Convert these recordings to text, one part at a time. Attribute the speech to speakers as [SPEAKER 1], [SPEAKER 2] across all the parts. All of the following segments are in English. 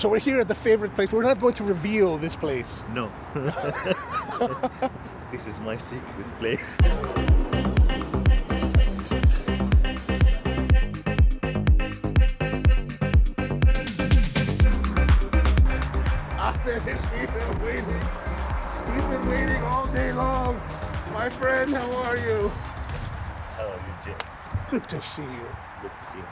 [SPEAKER 1] So we're here at the favorite place. We're not going to reveal this place.
[SPEAKER 2] No. This is my secret place.
[SPEAKER 1] Ahmed is here waiting. He's been waiting all day long. My friend, how are you?
[SPEAKER 2] How are you, Jay?
[SPEAKER 1] Good to see you.
[SPEAKER 2] Good to see you.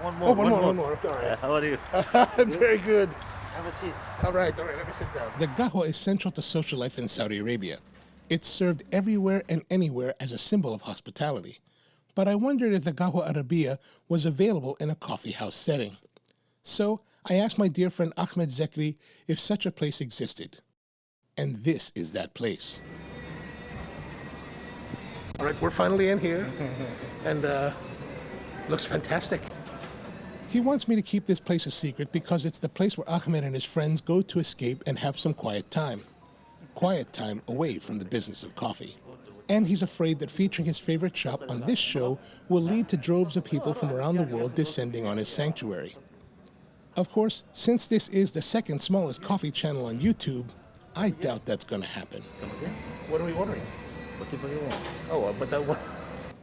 [SPEAKER 2] One more.
[SPEAKER 1] Oh, one more. All right.
[SPEAKER 2] How are you?
[SPEAKER 1] I'm very good.
[SPEAKER 2] Have a seat.
[SPEAKER 1] All right, let me sit down. The qahwa is central to social life in Saudi Arabia. It's served everywhere and anywhere as a symbol of hospitality. But I wondered if the Qawha Arabia was available in a coffee house setting. So I asked my dear friend Ahmed Zekry if such a place existed. And this is that place. All right, we're finally in here, and looks fantastic. He wants me to keep this place a secret because it's the place where Ahmed and his friends go to escape and have some quiet time. Quiet time away from the business of coffee. And he's afraid that featuring his favorite shop on this show will lead to droves of people from around the world descending on his sanctuary. Of course, since this is the second smallest coffee channel on YouTube, I doubt that's going to happen.
[SPEAKER 2] Come again?
[SPEAKER 1] What are we ordering?
[SPEAKER 2] Whatever you want.
[SPEAKER 1] Oh, but that one.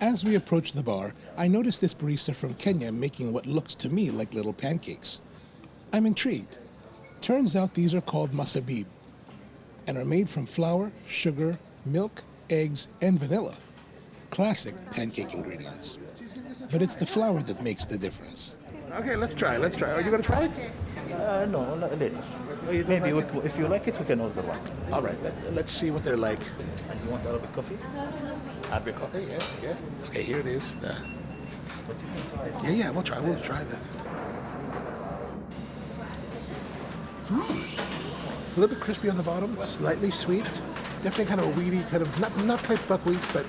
[SPEAKER 1] As we approach the bar, I notice this barista from Kenya making what looks to me like little pancakes. I'm intrigued. Turns out these are called massabeeb and are made from flour, sugar, milk, eggs, and vanilla. Classic pancake ingredients. But it's the flour that makes the difference. Okay, let's try. Are you going to try it?
[SPEAKER 2] No, later. Maybe if you like it, we can order one.
[SPEAKER 1] All right, let's see what they're like.
[SPEAKER 2] And you want Arabic coffee?
[SPEAKER 1] Arabic coffee, yeah. Okay, here it is.
[SPEAKER 2] What do you want to try?
[SPEAKER 1] Yeah, we'll try this. A little bit crispy on the bottom, slightly sweet. Definitely kind of a weedy, kind of, not quite buckwheat, but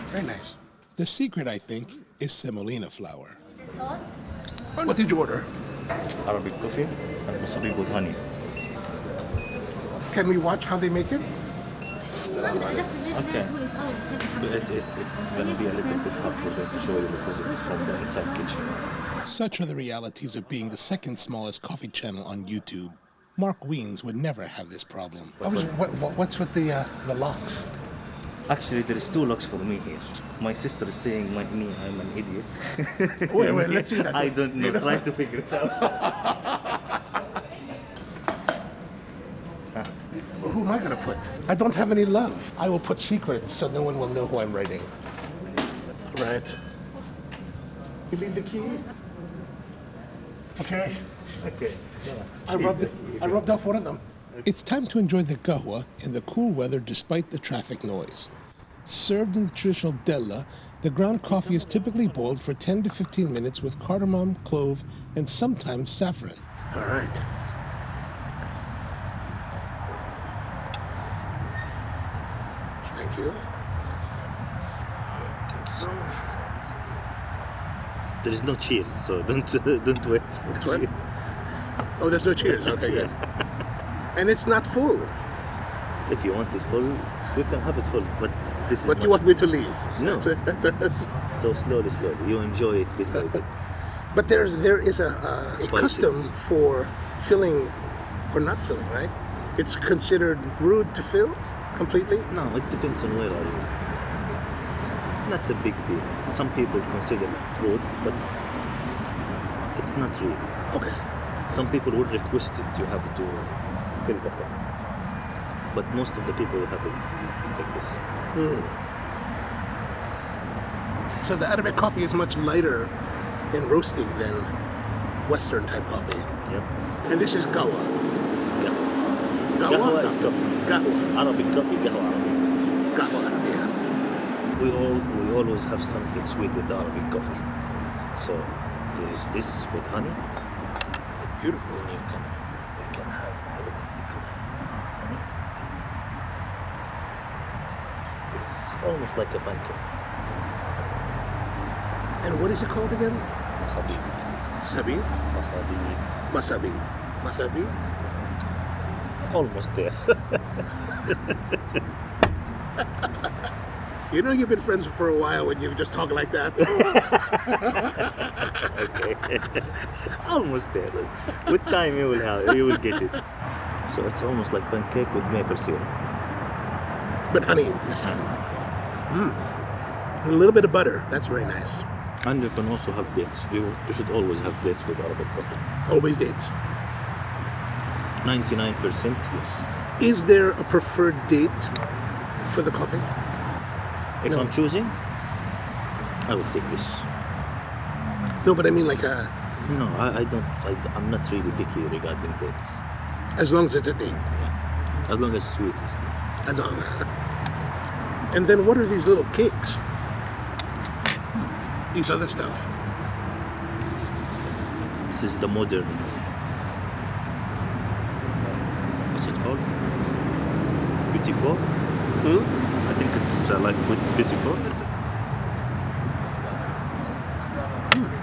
[SPEAKER 1] very nice. The secret, I think, is semolina flour.
[SPEAKER 3] The sauce?
[SPEAKER 1] What did you order?
[SPEAKER 2] Arabic coffee and massabeeb with honey.
[SPEAKER 1] Can we watch how they make it?
[SPEAKER 2] Okay. It's going to be a little bit hard for them to show you because it's from the inside kitchen.
[SPEAKER 1] Such are the realities of being the second smallest coffee channel on YouTube. Mark Wiens would never have this problem. What's with the locks?
[SPEAKER 2] Actually, there is two locks for me here. My sister is saying I'm an idiot.
[SPEAKER 1] Wait, let's see that.
[SPEAKER 2] I don't know. Try to figure it out.
[SPEAKER 1] Who am I going to put? I don't have any love. I will put secret so no one will know who I'm writing. Right. You leave the key? Okay.
[SPEAKER 2] Okay.
[SPEAKER 1] I rubbed off one of them. It's time to enjoy the qahwa in the cool weather despite the traffic noise. Served in the traditional della, the ground coffee is typically boiled for 10 to 15 minutes with cardamom, clove, and sometimes saffron. All right. Thank you.
[SPEAKER 2] So, there is no cheers, so don't wait for cheers.
[SPEAKER 1] Oh, there's no cheers. Okay, good. And it's not full.
[SPEAKER 2] If you want it full, you can have it full, but this is.
[SPEAKER 1] But you want me to leave?
[SPEAKER 2] No. So slowly. You enjoy it bit by bit.
[SPEAKER 1] But there is a custom for filling or not filling, right? It's considered rude to fill completely?
[SPEAKER 2] No, it depends on where are you. It's not a big deal. Some people consider it rude, but it's not rude.
[SPEAKER 1] Okay.
[SPEAKER 2] Some people would request it, you have to fill the cup. But most of the people have it like this.
[SPEAKER 1] So the Arabic coffee is much lighter in roasting than Western type coffee.
[SPEAKER 2] Yep.
[SPEAKER 1] And this is qahwa.
[SPEAKER 2] Qahwa is coffee.
[SPEAKER 1] Qahwa.
[SPEAKER 2] Arabic coffee, Qahwa Arabia.
[SPEAKER 1] Qahwa Arabia.
[SPEAKER 2] We always have something sweet with the Arabic coffee. So there is this with honey.
[SPEAKER 1] Beautiful.
[SPEAKER 2] And you can have a little bit of honey. It's almost like a pancake.
[SPEAKER 1] And what is it called again?
[SPEAKER 2] Massabeeb.
[SPEAKER 1] Sabib?
[SPEAKER 2] Massabeeb.
[SPEAKER 1] Massabeeb. Massabeeb?
[SPEAKER 2] Almost there.
[SPEAKER 1] You know you've been friends for a while when you just talk like that.
[SPEAKER 2] Okay. Almost there. With time you will get it. So it's almost like pancake with maple syrup.
[SPEAKER 1] But honey this time. And a little bit of butter. That's very nice.
[SPEAKER 2] And you can also have dates. You should always have dates with Arabic coffee.
[SPEAKER 1] Always dates.
[SPEAKER 2] 99% yes.
[SPEAKER 1] Is there a preferred date for the coffee?
[SPEAKER 2] If
[SPEAKER 1] No.
[SPEAKER 2] I'm choosing, I would take this.
[SPEAKER 1] No, but I mean like a...
[SPEAKER 2] No, I'm not really picky regarding dates.
[SPEAKER 1] As long as it's a date.
[SPEAKER 2] As long as it's sweet.
[SPEAKER 1] I don't know. And then what are these little cakes? These other stuff.
[SPEAKER 2] This is the modern. What's it called? Beautiful? I think it's like beautiful.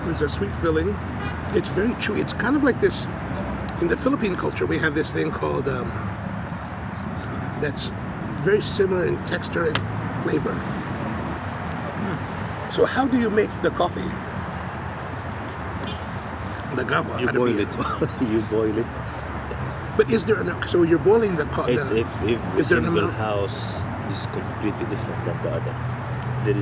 [SPEAKER 1] There's a sweet filling. It's very chewy. It's kind of like this. In the Philippine culture, we have this thing called that's very similar in texture and flavor. So how do you make the coffee? The Qawha
[SPEAKER 2] You boil
[SPEAKER 1] Arabia.
[SPEAKER 2] it. You boil it.
[SPEAKER 1] But is there enough? So you're boiling the coffee.
[SPEAKER 2] If the
[SPEAKER 1] is there an
[SPEAKER 2] single
[SPEAKER 1] amount?
[SPEAKER 2] house is completely different than the other. There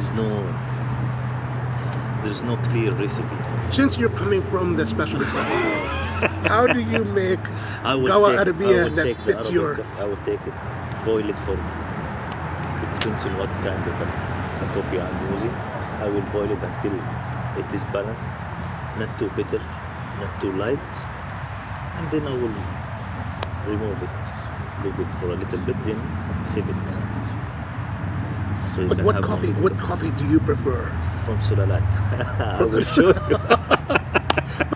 [SPEAKER 2] is no clear recipe.
[SPEAKER 1] Since you're coming from the specialty coffee, how do you make
[SPEAKER 2] I would
[SPEAKER 1] Qawha
[SPEAKER 2] take-
[SPEAKER 1] Arabia
[SPEAKER 2] I would
[SPEAKER 1] that
[SPEAKER 2] take the
[SPEAKER 1] fits
[SPEAKER 2] Arabic
[SPEAKER 1] your...
[SPEAKER 2] coffee. I would take it, boil it for, it depends on what kind of a coffee I'm using. I will boil it until it is balanced, not too bitter, not too light, and then I will remove it, leave it for a little bit, then save it. So you
[SPEAKER 1] But
[SPEAKER 2] can
[SPEAKER 1] what
[SPEAKER 2] have
[SPEAKER 1] coffee?
[SPEAKER 2] one
[SPEAKER 1] What coffee do you prefer?
[SPEAKER 2] from Sulalat. I will show you.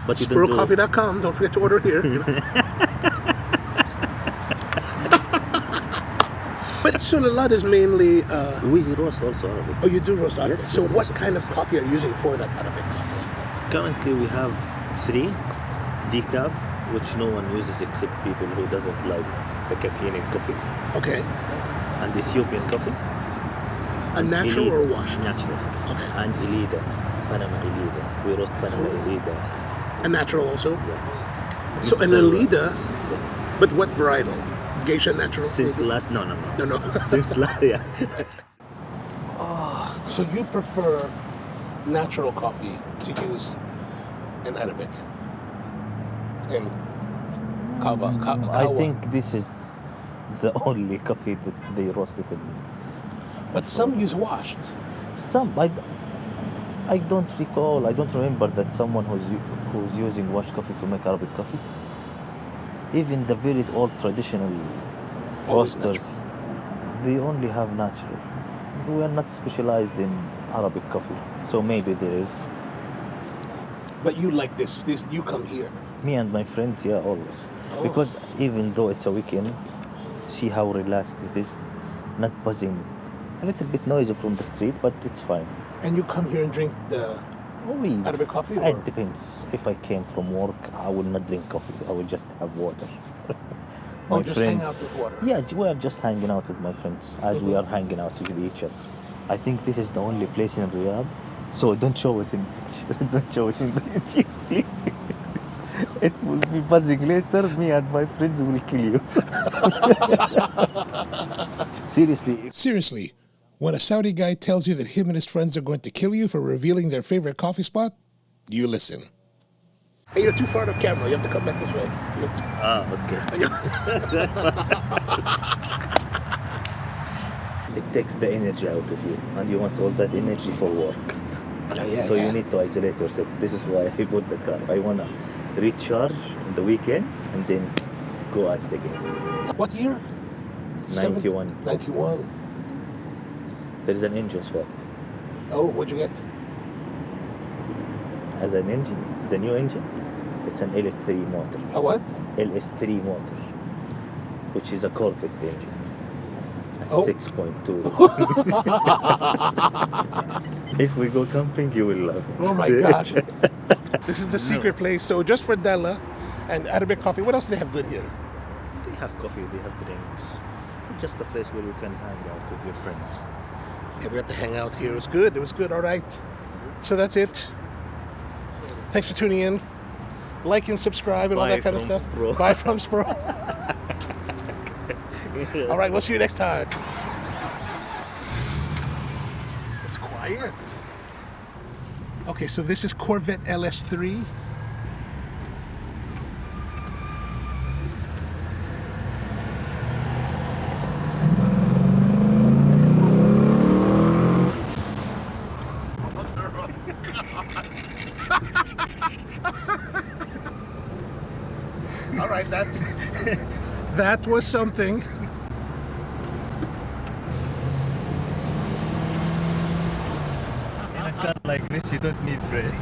[SPEAKER 2] But you don't do it.
[SPEAKER 1] Sprocoffee.com. Don't forget to order here. But Sulalat is mainly...
[SPEAKER 2] We roast also Arabic.
[SPEAKER 1] oh, you do roast Arabic.
[SPEAKER 2] Yes,
[SPEAKER 1] So
[SPEAKER 2] yes,
[SPEAKER 1] what
[SPEAKER 2] yes.
[SPEAKER 1] kind of coffee are you using for that Arabic coffee?
[SPEAKER 2] Currently we have 3 decaf, which no one uses except people who doesn't like the caffeine in coffee,
[SPEAKER 1] Okay.
[SPEAKER 2] and Ethiopian coffee.
[SPEAKER 1] A natural
[SPEAKER 2] Elida,
[SPEAKER 1] or washed?
[SPEAKER 2] Natural.
[SPEAKER 1] Okay.
[SPEAKER 2] And Elida, Panama Elida. We roast Panama Elida.
[SPEAKER 1] A natural also?
[SPEAKER 2] Yeah.
[SPEAKER 1] So an
[SPEAKER 2] Mr.
[SPEAKER 1] Elida, but what varietal? Geisha natural?
[SPEAKER 2] Since
[SPEAKER 1] maybe?
[SPEAKER 2] last, no.
[SPEAKER 1] No.
[SPEAKER 2] Since last, yeah.
[SPEAKER 1] So you prefer natural coffee to use in Arabic? In Qawwa?
[SPEAKER 2] I think this is the only coffee that they roasted in.
[SPEAKER 1] But some use washed.
[SPEAKER 2] Some, I don't recall, I don't remember that someone who's using washed coffee to make Arabic coffee. Even the very old traditional
[SPEAKER 1] Always
[SPEAKER 2] roasters, they only have natural. We are not specialized in Arabic coffee, so maybe there is.
[SPEAKER 1] But you like this? You come here.
[SPEAKER 2] Me and my friends, yeah, always.
[SPEAKER 1] Oh.
[SPEAKER 2] Because even though it's a weekend, see how relaxed it is, not buzzing. A little bit noisy from the street, but it's fine.
[SPEAKER 1] And you come here and drink the
[SPEAKER 2] Weed.
[SPEAKER 1] Arabic coffee? Or?
[SPEAKER 2] It depends. If I came from work, I will not drink coffee. I will just have water.
[SPEAKER 1] Or just hang out with water?
[SPEAKER 2] Yeah, we are just hanging out with my friends as we are hanging out with each other. I think this is the only place in Riyadh. So don't show it in the picture. Don't show it in the video, please. It will be buzzing later. Me and my friends will kill you.
[SPEAKER 1] Seriously, when a Saudi guy tells you that him and his friends are going to kill you for revealing their favorite coffee spot, you listen. Hey, you're too far off camera. You have to come back this way.
[SPEAKER 2] Okay. It takes the energy out of you, and you want all that energy for work. So you need to isolate yourself. This is why I bought the car. I wanna recharge on the weekend and then go at it again.
[SPEAKER 1] What year?
[SPEAKER 2] 91.
[SPEAKER 1] 91.
[SPEAKER 2] There is an engine swap.
[SPEAKER 1] Oh, what'd you get?
[SPEAKER 2] As an engine, the new engine, it's an LS3 motor.
[SPEAKER 1] A what?
[SPEAKER 2] LS3 motor, which is a Corvette engine. A
[SPEAKER 1] Oh.
[SPEAKER 2] 6.2. If we go camping, you will love it.
[SPEAKER 1] Oh my gosh. This is the secret place. So just for Della and Arabic coffee, what else do they have good here?
[SPEAKER 2] They have coffee, they have drinks. It's just a place where you can hang out with your friends.
[SPEAKER 1] Yeah, we got to hang out here. It was good. It was good. All right. So that's it. Thanks for tuning in. Like and subscribe and all
[SPEAKER 2] Bye
[SPEAKER 1] that kind of
[SPEAKER 2] from
[SPEAKER 1] stuff.
[SPEAKER 2] Spro.
[SPEAKER 1] Bye from Spro. All right, we'll see you next time. It's quiet. Okay, so this is Corvette LS3. All right, that was something.
[SPEAKER 2] In a car like this, you don't need brakes.